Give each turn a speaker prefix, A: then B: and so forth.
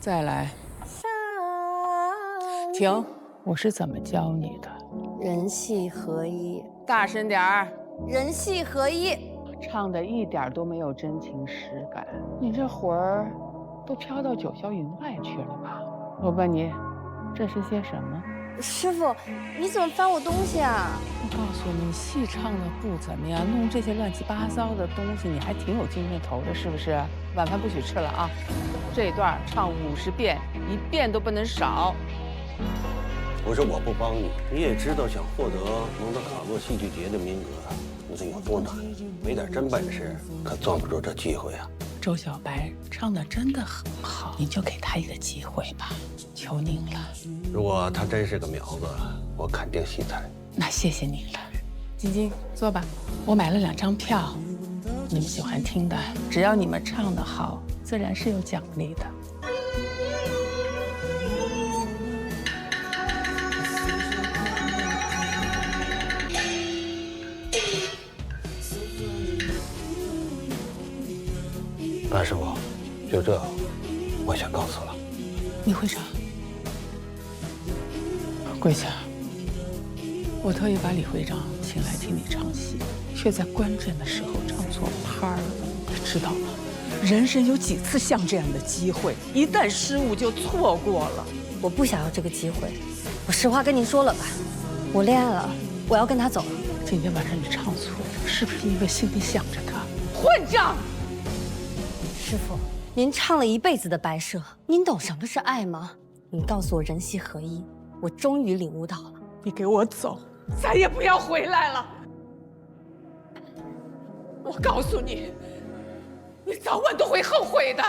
A: 再来。停！我是怎么教你的？
B: 人戏合一，
A: 大声点儿！
B: 人戏合一。
A: 唱的一点都没有真情实感，你这魂儿都飘到九霄云外去了吧？我问你，这是些什么？
B: 师傅，你怎么翻我东西啊？
A: 我告诉你，戏唱的不怎么样，弄这些乱七八糟的东西，你还挺有精神头的，是不是？晚饭不许吃了啊！这段唱50遍，1遍都不能少。
C: 不是我不帮你，你也知道，想获得蒙特卡洛戏剧节的名额，那得有多难。没点真本事，可攥不住这机会啊。
A: 周小白唱的真的很好，你就给他一个机会吧，求您了。
C: 如果他真是个苗子，我肯定惜才。
A: 那谢谢您了，晶晶，坐吧。我买了2张票，你们喜欢听的，只要你们唱得好，自然是有奖励的。
C: 安师傅，就这，我先告辞了。
A: 李会长，跪下。我特意把李会长请来听你唱戏，却在关键的时候唱错拍儿了，你知道吗？人生有几次像这样的机会，一旦失误就错过了。
B: 我不想要这个机会，我实话跟您说了吧，我恋爱了，我要跟他走。
A: 今天晚上你唱错了，是不是因为心里想着他？混账！
B: 师傅，您唱了一辈子的白蛇，您懂什么是爱吗？你告诉我人戏合一，我终于领悟到了。
A: 你给我走，再也不要回来了！我告诉你，你早晚都会后悔的。